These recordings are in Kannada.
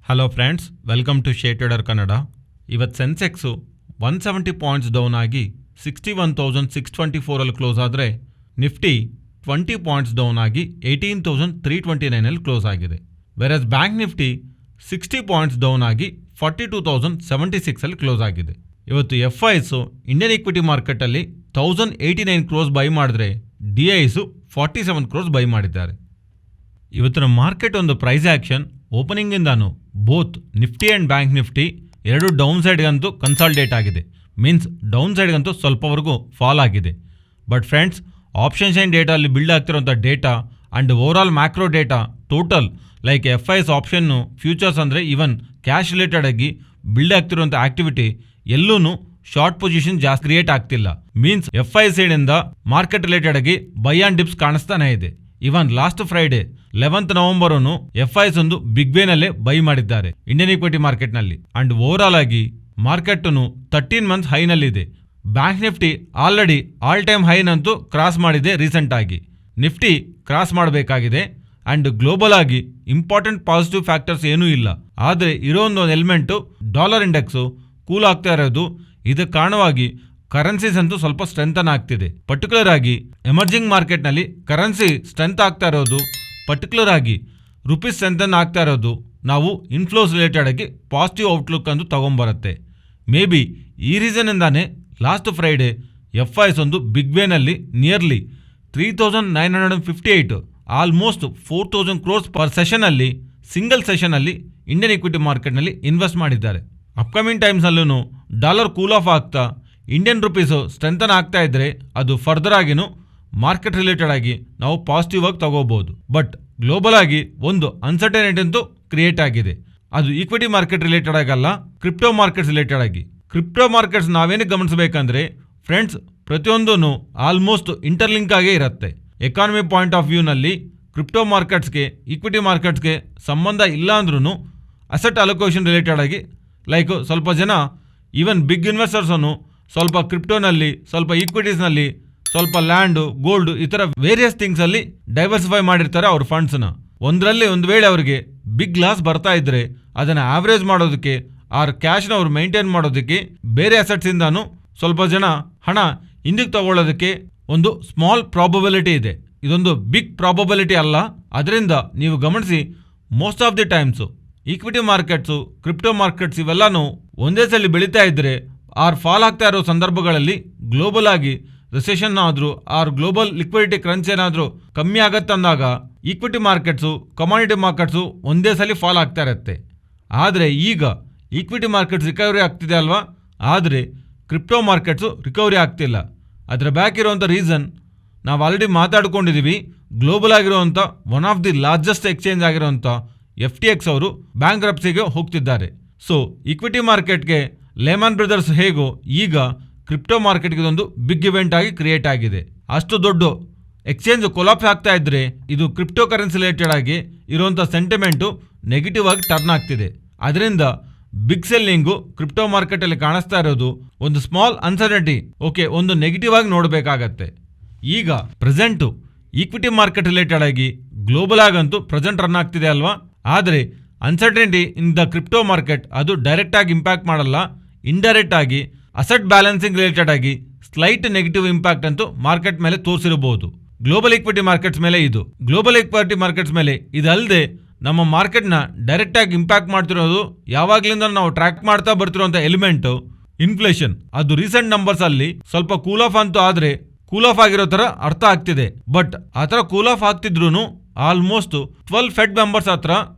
Hello friends, welcome to share trader Kannada. ಇವತ್ತು ಸೆನ್ಸೆಕ್ಸು 170 ಪಾಯಿಂಟ್ಸ್ ಡೌನ್ ಆಗಿ 61,624 ಕ್ಲೋಸ್ ಆದರೆ ನಿಫ್ಟಿ 20 ಪಾಯಿಂಟ್ಸ್ ಡೌನ್ ಆಗಿ 18,329 ಕ್ಲೋಸ್ ಆಗಿದೆ. Virus bank Nifty 60 points down ಆಗಿ 42,076 ಕ್ಲೋಸ್ ಆಗಿದೆ. ಇವತ್ತು FIs ಇಂಡಿಯನ್ ಈಕ್ವಿಟಿ ಮಾರ್ಕೆಟಲ್ಲಿ 1,089 ಕ್ರೋಸ್ ಬೈ ಮಾಡಿದ್ರೆ DIs 47 ಕ್ರೋಸ್ ಬೈ ಮಾಡಿದ್ದಾರೆ. ಇವತ್ತಿನ ಮಾರ್ಕೆಟ್ ಒಂದು ಪ್ರೈಸ್ ಆ್ಯಕ್ಷನ್ ಓಪನಿಂಗಿಂದಾನು both Nifty and bank Nifty ಎರಡು ಡೌನ್ ಸೈಡ್ಗಂತೂ ಕನ್ಸಾಲ್ಡೇಟ್ ಆಗಿದೆ. ಮೀನ್ಸ್ ಡೌನ್ ಸೈಡ್ಗಂತೂ ಸ್ವಲ್ಪವರೆಗೂ ಫಾಲ್ ಆಗಿದೆ. But friends, option chain data ಅಲ್ಲಿ ಬಿಲ್ಡ್ ಆಗ್ತಿರೋಂಥ data and overall macro data total like FIs ಆಪ್ಷನ್ನು ಫ್ಯೂಚರ್ಸ್ ಅಂದರೆ ಈವನ್ ಕ್ಯಾಶ್ ರಿಲೇಟೆಡ್ ಆಗಿ ಬಿಲ್ಡ್ ಆಗ್ತಿರೋಂಥ ಆಕ್ಟಿವಿಟಿ ಎಲ್ಲೂ ಶಾರ್ಟ್ ಪೊಸಿಷನ್ ಜಾಸ್ತಿ ಕ್ರಿಯೇಟ್ ಆಗ್ತಿಲ್ಲ. ಮೀನ್ಸ್ FI ಸೈಡಿಂದ ಮಾರ್ಕೆಟ್ ರಿಲೇಟೆಡ್ ಆಗಿ ಬೈ ಆ್ಯಂಡ್ ಡಿಪ್ಸ್ ಕಾಣಿಸ್ತಾನೆ ಇದೆ. ಇವನ್ ಲಾಸ್ಟ್ ಫ್ರೈಡೆ 11th ನವೆಂಬರ್ನು FIs ಒಂದು ಬಿಗ್ ವೇನಲ್ಲೇ ಬೈ ಮಾಡಿದ್ದಾರೆ ಇಂಡಿಯನ್ ಈಕ್ವಿಟಿ ಮಾರ್ಕೆಟ್ನಲ್ಲಿ. ಅಂಡ್ ಓವರಾಲ್ ಆಗಿ ಮಾರ್ಕೆಟ್ನು 13 ಮಂತ್ಸ್ ಹೈನಲ್ಲಿದೆ. Bank Nifty already all time ಹೈನಂತೂ ಕ್ರಾಸ್ ಮಾಡಿದೆ ರೀಸೆಂಟ್ ಆಗಿ. ನಿಫ್ಟಿ ಕ್ರಾಸ್ ಮಾಡಬೇಕಾಗಿದೆ. ಅಂಡ್ ಗ್ಲೋಬಲ್ ಆಗಿ ಇಂಪಾರ್ಟೆಂಟ್ ಪಾಸಿಟಿವ್ ಫ್ಯಾಕ್ಟರ್ಸ್ ಏನೂ ಇಲ್ಲ. ಆದರೆ ಇರೋ ಒಂದು ಎಲಿಮೆಂಟು ಡಾಲರ್ ಇಂಡೆಕ್ಸು ಕೂಲ್ ಆಗ್ತಾ ಇರೋದು. ಇದಕ್ಕೆ ಕಾರಣವಾಗಿ ಕರೆನ್ಸೀಸ್ ಅಂತೂ ಸ್ವಲ್ಪ ಸ್ಟ್ರೆಂಥನ್ ಆಗ್ತಿದೆ. ಪರ್ಟಿಕ್ಯುಲರ್ ಆಗಿ ಎಮರ್ಜಿಂಗ್ ಮಾರ್ಕೆಟ್ನಲ್ಲಿ ಕರೆನ್ಸಿ ಸ್ಟ್ರೆಂತ್ ಆಗ್ತಾ ಇರೋದು, ಪರ್ಟಿಕ್ಯುಲರ್ ಆಗಿ ರುಪೀಸ್ ಸ್ಟ್ರೆಂಥನ್ ಆಗ್ತಾ ಇರೋದು ನಾವು ಇನ್ಫ್ಲೋಸ್ ರಿಲೇಟೆಡ್ ಆಗಿ ಪಾಸಿಟಿವ್ ಔಟ್ಲುಕ್ ಅಂತ ತಗೊಂಬರುತ್ತೆ. ಮೇ ಬಿ ಈ ರೀಸನ್ನಿಂದಾನೇ ಲಾಸ್ಟ್ ಫ್ರೈಡೆ FIs ಒಂದು ಬಿಗ್ ವೇನಲ್ಲಿ ನಿಯರ್ಲಿ 3,958 ಆಲ್ಮೋಸ್ಟ್ 4,000 ಕ್ರೋರ್ಸ್ ಪರ್ ಸೆಷನಲ್ಲಿ ಸಿಂಗಲ್ ಸೆಷನಲ್ಲಿ ಇಂಡಿಯನ್ ಈಕ್ವಿಟಿ ಮಾರ್ಕೆಟ್ನಲ್ಲಿ ಇನ್ವೆಸ್ಟ್ ಮಾಡಿದ್ದಾರೆ. ಅಪ್ಕಮಿಂಗ್ ಟೈಮ್ಸಲ್ಲೂ ಡಾಲರ್ ಕೂಲ್ ಆಫ್ ಆಗ್ತಾ ಇಂಡಿಯನ್ ರುಪೀಸು ಸ್ಟ್ರೆಂಥನ್ ಆಗ್ತಾ ಇದ್ದರೆ ಅದು ಫರ್ದರ್ ಆಗಿನೂ ಮಾರ್ಕೆಟ್ ರಿಲೇಟೆಡ್ ಆಗಿ ನಾವು ಪಾಸಿಟಿವ್ ಆಗಿ ತಗೋಬಹುದು. ಬಟ್ ಗ್ಲೋಬಲ್ ಆಗಿ ಒಂದು ಅನ್ಸರ್ಟನಿಟಿ ಅಂತೂ ಕ್ರಿಯೇಟ್ ಆಗಿದೆ. ಅದು ಈಕ್ವಿಟಿ ಮಾರ್ಕೆಟ್ ರಿಲೇಟೆಡ್ ಆಗಲ್ಲ, ಕ್ರಿಪ್ಟೋ ಮಾರ್ಕೆಟ್ಸ್ ರಿಲೇಟೆಡ್ ಆಗಿ. ಕ್ರಿಪ್ಟೋ ಮಾರ್ಕೆಟ್ಸ್ ನಾವೇನು ಗಮನಿಸಬೇಕಂದ್ರೆ ಫ್ರೆಂಡ್ಸ್, ಪ್ರತಿಯೊಂದೂ ಆಲ್ಮೋಸ್ಟ್ ಇಂಟರ್ಲಿಂಕ್ ಆಗೇ ಇರುತ್ತೆ. ಎಕಾನಮಿ ಪಾಯಿಂಟ್ ಆಫ್ ವ್ಯೂನಲ್ಲಿ ಕ್ರಿಪ್ಟೋ ಮಾರ್ಕೆಟ್ಸ್ಗೆ ಈಕ್ವಿಟಿ ಮಾರ್ಕೆಟ್ಸ್ಗೆ ಸಂಬಂಧ ಇಲ್ಲ ಅಂದ್ರೂ ಅಸೆಟ್ ಅಲೋಕೇಶನ್ ರಿಲೇಟೆಡ್ ಆಗಿ ಲೈಕ್ ಸ್ವಲ್ಪ ಜನ ಈವನ್ ಬಿಗ್ ಇನ್ವೆಸ್ಟರ್ಸನ್ನು ಸ್ವಲ್ಪ ಕ್ರಿಪ್ಟೋನಲ್ಲಿ, ಸ್ವಲ್ಪ ಈಕ್ವಿಟೀಸ್ನಲ್ಲಿ, ಸ್ವಲ್ಪ ಲ್ಯಾಂಡು, ಗೋಲ್ಡ್ ಈ ಥರ ವೇರಿಯಸ್ ಥಿಂಗ್ಸಲ್ಲಿ ಡೈವರ್ಸಿಫೈ ಮಾಡಿರ್ತಾರೆ ಅವ್ರ ಫಂಡ್ಸ್ನ. ಒಂದರಲ್ಲಿ ಒಂದು ವೇಳೆ ಅವರಿಗೆ ಬಿಗ್ ಲಾಸ್ ಬರ್ತಾ ಇದ್ದರೆ ಅದನ್ನು ಆವ್ರೇಜ್ ಮಾಡೋದಕ್ಕೆ ಆರ್ ಕ್ಯಾಶ್ನ ಅವ್ರು ಮೇಂಟೈನ್ ಮಾಡೋದಕ್ಕೆ ಬೇರೆ ಅಸೆಟ್ಸಿಂದಾನು ಸ್ವಲ್ಪ ಜನ ಹಣ ಹಿಂದಕ್ಕೆ ತಗೊಳ್ಳೋದಕ್ಕೆ ಒಂದು ಸ್ಮಾಲ್ ಪ್ರಾಬಬಿಲಿಟಿ ಇದೆ. ಇದೊಂದು ಬಿಗ್ ಪ್ರಾಬಬಿಲಿಟಿ ಅಲ್ಲ. ಅದರಿಂದ ನೀವು ಗಮನಿಸಿ, most of the times equity markets, crypto markets ಇವೆಲ್ಲನೂ ಒಂದೇ ಸಲ ಬೆಳೀತಾ ಇದ್ದರೆ ಆರ್ ಫಾಲ್ ಆಗ್ತಾ ಇರೋ ಸಂದರ್ಭಗಳಲ್ಲಿ ಗ್ಲೋಬಲ್ ಆಗಿ ರಿಸೆಷನ್ ಆದರೂ ಆರ್ ಗ್ಲೋಬಲ್ ಲಿಕ್ವಿಡಿಟಿ ಕ್ರಂಚ್ ಏನಾದರೂ ಕಮ್ಮಿ ಆಗತ್ತಂದಾಗ ಈಕ್ವಿಟಿ ಮಾರ್ಕೆಟ್ಸು, ಕಮಾಡಿಟಿ ಮಾರ್ಕೆಟ್ಸು ಒಂದೇ ಸಲ ಫಾಲ್ ಆಗ್ತಾ ಇರುತ್ತೆ. ಆದರೆ ಈಗ ಈಕ್ವಿಟಿ ಮಾರ್ಕೆಟ್ಸ್ ರಿಕವರಿ ಆಗ್ತಿದೆ ಅಲ್ವಾ, ಆದರೆ ಕ್ರಿಪ್ಟೋ ಮಾರ್ಕೆಟ್ಸು ರಿಕವರಿ ಆಗ್ತಿಲ್ಲ. ಅದರ ಬ್ಯಾಕ್ ಇರೋವಂಥ ರೀಸನ್ ನಾವು ಆಲ್ರೆಡಿ ಮಾತಾಡ್ಕೊಂಡಿದ್ದೀವಿ. ಗ್ಲೋಬಲ್ ಆಗಿರುವಂಥ one of the largest exchange ಆಗಿರುವಂಥ FTX ಅವರು ಬ್ಯಾಂಕ್ರಪ್ಸಿಗೆ ಹೋಗ್ತಿದ್ದಾರೆ. ಸೊ ಈಕ್ವಿಟಿ ಮಾರ್ಕೆಟ್ಗೆ ಲೇಮನ್ ಬ್ರದರ್ಸ್ ಹೇಗೋ ಈಗ ಕ್ರಿಪ್ಟೋ ಮಾರ್ಕೆಟ್ಗೆ ಇದೊಂದು ಬಿಗ್ ಇವೆಂಟ್ ಆಗಿ ಕ್ರಿಯೇಟ್ ಆಗಿದೆ. ಅಷ್ಟು ದೊಡ್ಡ ಎಕ್ಸ್ಚೇಂಜ್ ಕೊಲಾಪ್ಸ್ ಆಗ್ತಾ ಇದ್ರೆ ಇದು ಕ್ರಿಪ್ಟೋ ಕರೆನ್ಸಿ ರಿಲೇಟೆಡ್ ಆಗಿ ಇರುವಂಥ ಸೆಂಟಿಮೆಂಟು ನೆಗೆಟಿವ್ ಆಗಿ ಟರ್ನ್ ಆಗ್ತಿದೆ. ಅದರಿಂದ ಬಿಗ್ ಸೆಲ್ಲಿಂಗು ಕ್ರಿಪ್ಟೋ ಮಾರ್ಕೆಟಲ್ಲಿ ಕಾಣಿಸ್ತಾ ಇರೋದು ಒಂದು ಸ್ಮಾಲ್ ಅನ್ಸರ್ಟನಿಟಿ. ಓಕೆ, ಒಂದು ನೆಗೆಟಿವ್ ಆಗಿ ನೋಡಬೇಕಾಗತ್ತೆ. ಈಗ ಪ್ರೆಸೆಂಟು ಈಕ್ವಿಟಿ ಮಾರ್ಕೆಟ್ ರಿಲೇಟೆಡ್ ಆಗಿ ಗ್ಲೋಬಲ್ ಆಗಂತೂ ಪ್ರೆಸೆಂಟ್ ರನ್ ಆಗ್ತಿದೆ ಅಲ್ವಾ. ಆದರೆ uncertainty in the crypto market ಅದು ಡೈರೆಕ್ಟ್ ಆಗಿ ಇಂಪ್ಯಾಕ್ಟ್ ಮಾಡಲ್ಲ. ಇಂಡೈರೆಕ್ಟ್ ಆಗಿ ಅಸೆಟ್ ಬ್ಯಾಲೆನ್ಸಿಂಗ್ ರಿಲೇಟೆಡ್ ಆಗಿ ಸ್ಲೈಟ್ ನೆಗೆಟಿವ್ ಇಂಪ್ಯಾಕ್ಟ್ ಅಂತೂ ಮಾರ್ಕೆಟ್ ಮೇಲೆ ತೋರಿಸಿರಬಹುದು. ಗ್ಲೋಬಲ್ ಈಕ್ವಿಟಿ ಮಾರ್ಕೆಟ್ಸ್ ಮೇಲೆ ಇದು, ಗ್ಲೋಬಲ್ ಈಕ್ವಿಟಿ ಮಾರ್ಕೆಟ್ಸ್ ಮೇಲೆ ಇದಲ್ಲದೆ ನಮ್ಮ ಮಾರ್ಕೆಟ್ನ ಡೈರೆಕ್ಟ್ ಆಗಿ ಇಂಪ್ಯಾಕ್ಟ್ ಮಾಡ್ತಿರೋದು ಯಾವಾಗ್ಲಿಂದ ನಾವು ಟ್ರ್ಯಾಕ್ ಮಾಡ್ತಾ ಬರ್ತಿರೋಂಥ ಎಲಿಮೆಂಟು ಇನ್ಫ್ಲೇಷನ್. ಅದು ರೀಸೆಂಟ್ ನಂಬರ್ಸ್ ಅಲ್ಲಿ ಸ್ವಲ್ಪ ಕೂಲ್ ಆಫ್ ಅಂತೂ ಆದರೆ ಕೂಲ್ ಆಫ್ ಆಗಿರೋ ಥರ ಅರ್ಥ ಆಗ್ತಿದೆ. ಬಟ್ ಆ ಥರ ಕೂಲ್ ಆಫ್ ಆಗ್ತಿದ್ರು ಆಲ್ಮೋಸ್ಟ್ 12 ಫೆಡ್ ಮೆಂಬರ್ಸ್ ಹತ್ರ,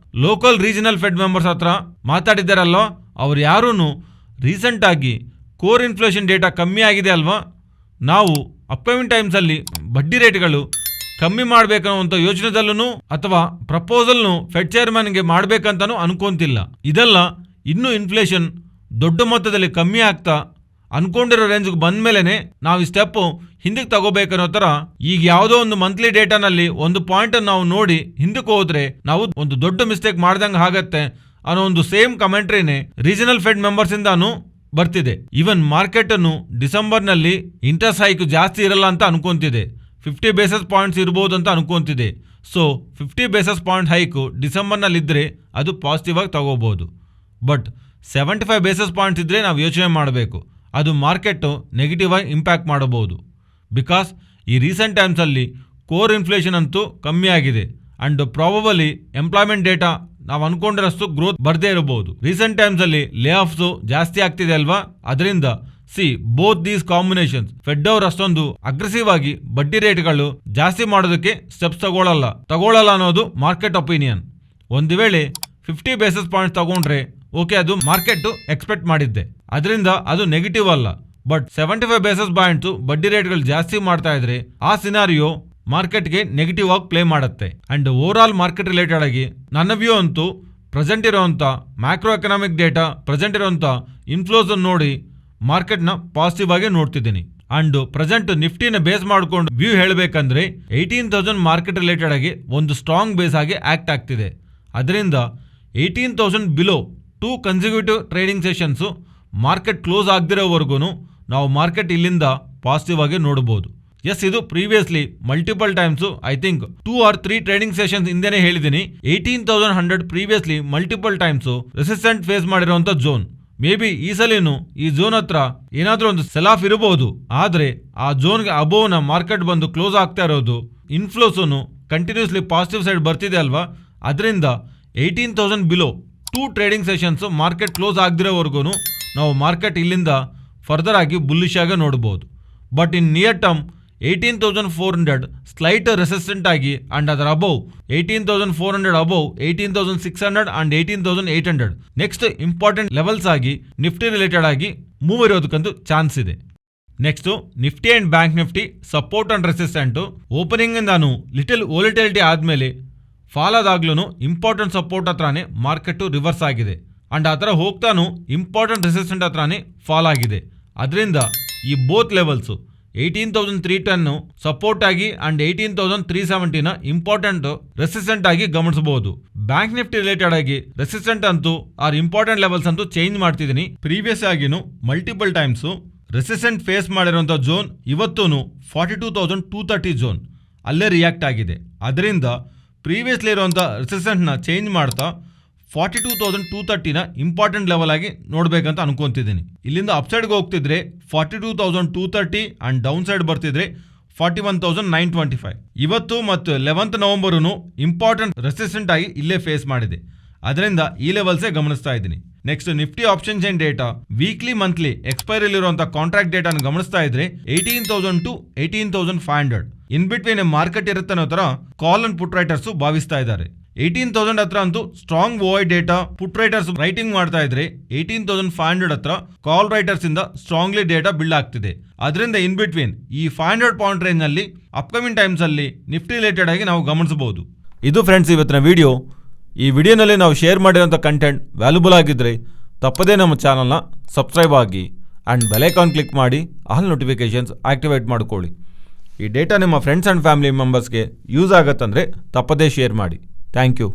ಲೋಕಲ್ ರೀಜನಲ್ ಫೆಡ್ ಮೆಂಬರ್ಸ್ ಹತ್ರ ಮಾತಾಡಿದ್ದಾರಲ್ವ, ಅವ್ರು ಯಾರೂ ರೀಸೆಂಟ್ ಆಗಿ ಕೋರ್ ಇನ್ಫ್ಲೇಷನ್ ಡೇಟಾ ಕಮ್ಮಿ ಆಗಿದೆ ಅಲ್ವಾ, ನಾವು ಅಪ್ಕಮಿಂಗ್ ಟೈಮ್ಸಲ್ಲಿ ಬಡ್ಡಿ ರೇಟ್ಗಳು ಕಮ್ಮಿ ಮಾಡಬೇಕನ್ನುವಂಥ ಯೋಚನೆದಲ್ಲೂ ಅಥವಾ ಪ್ರಪೋಸಲ್ನು ಫೆಡ್ ಚೇರ್ಮನ್ಗೆ ಮಾಡಬೇಕಂತನೂ ಅನ್ಕೊಂತಿಲ್ಲ. ಇದೆಲ್ಲ ಇನ್ನೂ ಇನ್ಫ್ಲೇಷನ್ ದೊಡ್ಡ ಮೊತ್ತದಲ್ಲಿ ಕಮ್ಮಿ ಆಗ್ತಾ ಅನ್ಕೊಂಡಿರೋ ರೇಂಜ್ಗೆ ಬಂದ ಮೇಲೇ ನಾವು ಈ ಸ್ಟೆಪ್ಪು ಹಿಂದಕ್ಕೆ ತಗೋಬೇಕನ್ನೋ ಥರ ಈಗ ಯಾವುದೋ ಒಂದು ಮಂತ್ಲಿ ಡೇಟಾನಲ್ಲಿ ಒಂದು ಪಾಯಿಂಟ್ ನಾವು ನೋಡಿ ಹಿಂದಕ್ಕೆ ಹೋದ್ರೆ ನಾವು ಒಂದು ದೊಡ್ಡ ಮಿಸ್ಟೇಕ್ ಮಾಡ್ದಂಗೆ ಆಗತ್ತೆ ಅನ್ನೋ ಒಂದು ಸೇಮ್ ಕಮೆಂಟ್ರಿನೇ ರೀಜನಲ್ ಫೆಡ್ ಮೆಂಬರ್ಸ್ ಇಂದಾನು ಬರ್ತಿದೆ. ಈವನ್ ಮಾರ್ಕೆಟ್ ಅನ್ನು ಡಿಸೆಂಬರ್ನಲ್ಲಿ ಇಂಟ್ರೆಸ್ಟ್ ಹೈಕ್ ಜಾಸ್ತಿ ಇರಲ್ಲ ಅಂತ ಅನ್ಕೊಂತಿದೆ, 50 ಬೇಸಿಸ್ ಪಾಯಿಂಟ್ಸ್ ಇರ್ಬೋದು ಅಂತ ಅನ್ಕೊಂತಿದೆ. ಸೊ 50 ಬೇಸಿಸ್ ಪಾಯಿಂಟ್ ಹೈಕು ಡಿಸೆಂಬರ್ನಲ್ಲಿದ್ದರೆ ಅದು ಪಾಸಿಟಿವ್ ಆಗಿ ತಗೋಬೋದು. ಬಟ್ 75 ಬೇಸಿಸ್ ಪಾಯಿಂಟ್ಸ್ ಇದ್ದರೆ ನಾವು ಯೋಚನೆ ಮಾಡಬೇಕು, ಅದು ಮಾರ್ಕೆಟು ನೆಗೆಟಿವ್ ಆಗಿ ಇಂಪ್ಯಾಕ್ಟ್ ಮಾಡಬಹುದು. ಬಿಕಾಸ್ ಈ ರೀಸೆಂಟ್ ಟೈಮ್ಸಲ್ಲಿ ಕೋರ್ ಇನ್ಫ್ಲೇಷನ್ ಅಂತೂ ಕಮ್ಮಿ ಆಗಿದೆ ಆ್ಯಂಡ್ ಪ್ರಾಬಬಲಿ ಎಂಪ್ಲಾಯ್ಮೆಂಟ್ ಡೇಟಾ ನಾವು ಅಂದ್ಕೊಂಡಿರೋಷ್ಟು ಗ್ರೋತ್ ಬರದೇ ಇರಬಹುದು. ರೀಸೆಂಟ್ ಟೈಮ್ಸಲ್ಲಿ ಲೇ ಆಫ್ಸು ಜಾಸ್ತಿ ಆಗ್ತಿದೆ ಅಲ್ವಾ, ಅದರಿಂದ ಬೋತ್ ದೀಸ್ ಕಾಂಬಿನೇಷನ್ಸ್ ಫೆಡ್ ಅವರು ಅಷ್ಟೊಂದು ಅಗ್ರೆಸಿವ್ ಆಗಿ ಬಡ್ಡಿ ರೇಟ್ಗಳು ಜಾಸ್ತಿ ಮಾಡೋದಕ್ಕೆ ಸ್ಟೆಪ್ಸ್ ತಗೊಳ್ಳಲ್ಲ ಅನ್ನೋದು ಮಾರ್ಕೆಟ್ ಒಪಿನಿಯನ್. ಒಂದು ವೇಳೆ 50 ಬೇಸಿಸ್ ಪಾಯಿಂಟ್ಸ್ ತಗೊಂಡ್ರೆ ಓಕೆ, ಅದು ಮಾರ್ಕೆಟ್ ಎಕ್ಸ್ಪೆಕ್ಟ್ ಮಾಡಿದ್ದೆ, ಅದರಿಂದ ಅದು ನೆಗೆಟಿವ್ ಅಲ್ಲ. ಬಟ್ 75 ಬೇಸಿಸ್ ಪಾಯಿಂಟ್ಸ್ ಬಡ್ಡಿ ರೇಟ್ಗಳು ಜಾಸ್ತಿ ಮಾಡ್ತಾ ಇದ್ರೆ ಆ ಸಿನಾರಿಯೋ ಮಾರ್ಕೆಟ್ಗೆ ನೆಗೆಟಿವ್ ಆಗಿ ಪ್ಲೇ ಮಾಡುತ್ತೆ. And over all market related ಆಗಿ ನನ್ನ ವ್ಯೂ ಅಂತೂ ಪ್ರೆಸೆಂಟ್ ಇರೋಂಥ ಮ್ಯಾಕ್ರೋ ಎಕನಾಮಿಕ್ ಡೇಟಾ, ಪ್ರೆಸೆಂಟ್ ಇರೋಂಥ ಇನ್ಫ್ಲೋಸ್ ನೋಡಿ ಮಾರ್ಕೆಟ್ನ ಪಾಸಿಟಿವ್ ಆಗಿ ನೋಡ್ತಿದ್ದೀನಿ. ಅಂಡ್ ಪ್ರೆಸೆಂಟ್ ನಿಫ್ಟಿನ ಬೇಸ್ ಮಾಡಿಕೊಂಡು ವ್ಯೂ ಹೇಳಬೇಕಂದ್ರೆ 18,000 ಮಾರ್ಕೆಟ್ ರಿಲೇಟೆಡ್ ಆಗಿ ಒಂದು ಸ್ಟ್ರಾಂಗ್ ಬೇಸ್ ಆಗಿ ಆಕ್ಟ್ ಆಗ್ತಿದೆ. ಅದರಿಂದ 18,000 below 2 consecutive trading sessions market close ಆಗದಿರೋವರೆಗೂ ನಾವು ಮಾರ್ಕೆಟ್ ಇಲ್ಲಿಂದ ಪಾಸಿಟಿವ್ ಆಗಿ ನೋಡಬಹುದು. ಎಸ್, ಇದು previously multiple times I think 2 or 3 trading sessions ಹಿಂದೆನೇ ಹೇಳಿದ್ದೀನಿ. 18,100 previously multiple times resistant face ಮಾಡಿರುವಂಥ ಝೋನ್. ಮೇ ಬಿ ಈ ಸಲಿನೂ ಈ ಝೋನ್ ಹತ್ರ ಏನಾದರೂ ಒಂದು ಸೆಲ್ ಆಫ್ ಇರಬಹುದು, ಆದರೆ ಆ ಝೋನ್ಗೆ ಅಬೋವ್ನ ಮಾರ್ಕೆಟ್ ಬಂದು ಕ್ಲೋಸ್ ಆಗ್ತಾ ಇರೋದು, ಇನ್ಫ್ಲೋಸನ್ನು ಕಂಟಿನ್ಯೂಸ್ಲಿ ಪಾಸಿಟಿವ್ ಸೈಡ್ ಬರ್ತಿದೆ ಅಲ್ವಾ, ಅದರಿಂದ 18,000 below 2 trading sessions market close ಆಗದಿರೋವರೆಗೂ ನಾವು ಮಾರ್ಕೆಟ್ ಇಲ್ಲಿಂದ ಫರ್ದರ್ ಆಗಿ ಬುಲ್ಲಿಶ್ ಆಗಿ ನೋಡ್ಬೋದು. But in near term 18,400 slight resistant ಆಗಿ ಅಂಡ್ ಅದರ above 18,400 above 18,600 and 18,800 next important levels ಆಗಿ ನಿಫ್ಟಿ ರಿಲೇಟೆಡ್ ಆಗಿ ಮೂವ್ ಇರೋದಕ್ಕಂತೂ ಚಾನ್ಸ್ ಇದೆ. Next Nifty and bank Nifty support and resistant opening ನಾನು ಲಿಟಲ್ ವೋಲಟಿಲಿಟಿ ಆದಮೇಲೆ ಫಾಲ್ ಆದಾಗ್ಲೂ ಇಂಪಾರ್ಟೆಂಟ್ ಸಪೋರ್ಟ್ ಹತ್ರನೇ ಮಾರ್ಕೆಟು ರಿವರ್ಸ್ ಆಗಿದೆ ಅಂಡ್ ಆ ಥರ ಹೋಗ್ತಾನು ಇಂಪಾರ್ಟೆಂಟ್ ರೆಸಿಸ್ಟೆಂಟ್ ಹತ್ರನೇ ಫಾಲ್ ಆಗಿದೆ. ಅದರಿಂದ ಈ ಬೋತ್ ಲೆವೆಲ್ಸು 18,310 ಸಪೋರ್ಟ್ ಆಗಿ ಅಂಡ್ 18,370 ಇಂಪಾರ್ಟೆಂಟ್ ರೆಸಿಸ್ಟೆಂಟ್ ಆಗಿ ಗಮನಿಸಬಹುದು. ಬ್ಯಾಂಕ್ ನಿಫ್ಟಿ ರಿಲೇಟೆಡ್ ಆಗಿ ರೆಸಿಸ್ಟೆಂಟ್ ಅಂತೂ ಆರ್ ಇಂಪಾರ್ಟೆಂಟ್ ಲೆವೆಲ್ಸ್ ಅಂತೂ ಚೇಂಜ್ ಮಾಡ್ತಿದ್ದೀನಿ. ಪ್ರೀವಿಯಸ್ ಆಗಿನೂ ಮಲ್ಟಿಪಲ್ ಟೈಮ್ಸು ರೆಸಿಸ್ಟೆಂಟ್ ಫೇಸ್ ಮಾಡಿರುವಂಥ ಝೋನ್ ಇವತ್ತೂ 42,230 ಝೋನ್ ಅಲ್ಲೇ ರಿಯಾಕ್ಟ್ ಆಗಿದೆ. ಅದರಿಂದ ಪ್ರೀವಿಯಸ್ಲಿ ಇರುವಂಥ ರೆಸಿಸ್ಟೆಂಟ್ನ ಚೇಂಜ್ ಮಾಡ್ತಾ 42,230ನ ಇಂಪಾರ್ಟೆಂಟ್ ಲೆವೆಲ್ ಆಗಿ ನೋಡಬೇಕಂತ ಅನ್ಕೊಂತಿದ್ದೀನಿ. ಇಲ್ಲಿಂದ ಅಪ್ಸೈಡ್ಗೆ ಹೋಗ್ತಿದ್ರೆ 42,230 ಆ್ಯಂಡ್ ಡೌನ್ ಸೈಡ್ ಬರ್ತಿದ್ರೆ 41,925. ಇವತ್ತು ಮತ್ತು 11th ನವಂಬರೂ ಇಂಪಾರ್ಟೆಂಟ್ ರೆಸಿಸ್ಟೆಂಟ್ ಆಗಿ ಇಲ್ಲೇ ಫೇಸ್ ಮಾಡಿದೆ, ಅದರಿಂದ ಈ ಲೆವೆಲ್ಸೇ ಗಮನಿಸ್ತಾ ಇದ್ದೀನಿ. Next Nifty option chain data weekly monthly ಎಕ್ಸ್ಪೈರಿಲಿರುವಂಥ ಕಾಂಟ್ರಾಕ್ಟ್ ಡೇಟಾನ ಗಮನಿಸ್ತಾ ಇದ್ರೆ 18,000 to 18,500 ಇನ್ ಬಿಟ್ವೀನ್ ಮಾರ್ಕೆಟ್ ಇರುತ್ತೆ ಅನ್ನೋ ಥರ ಕಾಲ್ ಅಂಡ್ ಪುಟ್ ರೈಟರ್ಸು ಭಾವಿಸ್ತಾ ಇದ್ದಾರೆ. 18,000 ಹತ್ರ ಅಂತೂ ಸ್ಟ್ರಾಂಗ್ ಓವೈ ಡೇಟಾ ಪುಟ್ ರೈಟರ್ಸ್ ರೈಟಿಂಗ್ ಮಾಡ್ತಾ ಇದ್ರೆ 18,500 ಹತ್ರ ಕಾಲ್ ರೈಟರ್ಸ್ ಇಂದ ಸ್ಟ್ರಾಂಗ್ಲಿ ಡೇಟಾ ಬಿಲ್ಡ್ ಆಗ್ತಿದೆ. ಅದರಿಂದ ಇನ್ ಬಿಟ್ವೀನ್ ಈ 500 ಪಾಯಿಂಟ್ ರೇಂಜ್ ನಲ್ಲಿ ಅಪ್ಕಮಿಂಗ್ ಟೈಮ್ಸ್ ಅಲ್ಲಿ ನಿಫ್ಟಿ ರಿಲೇಟೆಡ್ ಆಗಿ ನಾವು ಗಮನಿಸಬಹುದು. ಇದು ಫ್ರೆಂಡ್ಸ್ ಇವತ್ತಿನ ವಿಡಿಯೋ. ಈ ವಿಡಿಯೋನಲ್ಲಿ ನಾವು ಶೇರ್ ಮಾಡಿರೋಂಥ ಕಂಟೆಂಟ್ ವ್ಯಾಲ್ಯೂಬಲ್ ಆಗಿದ್ರೆ ತಪ್ಪದೇ ನಮ್ಮ ಚಾನಲ್ನ ಸಬ್ಸ್ಕ್ರೈಬ್ ಆಗಿ ಆ್ಯಂಡ್ ಬೆಲ್ ಐಕಾನ್ ಕ್ಲಿಕ್ ಮಾಡಿ ಆಲ್ ನೋಟಿಫಿಕೇಶನ್ಸ್ ಆಕ್ಟಿವೇಟ್ ಮಾಡ್ಕೊಳ್ಳಿ. ಈ ಡೇಟಾ ನಿಮ್ಮ ಫ್ರೆಂಡ್ಸ್ ಆ್ಯಂಡ್ ಫ್ಯಾಮಿಲಿ ಮೆಂಬರ್ಸ್ಗೆ ಯೂಸ್ ಆಗತ್ತಂದರೆ ತಪ್ಪದೇ ಶೇರ್ ಮಾಡಿ. Thank you.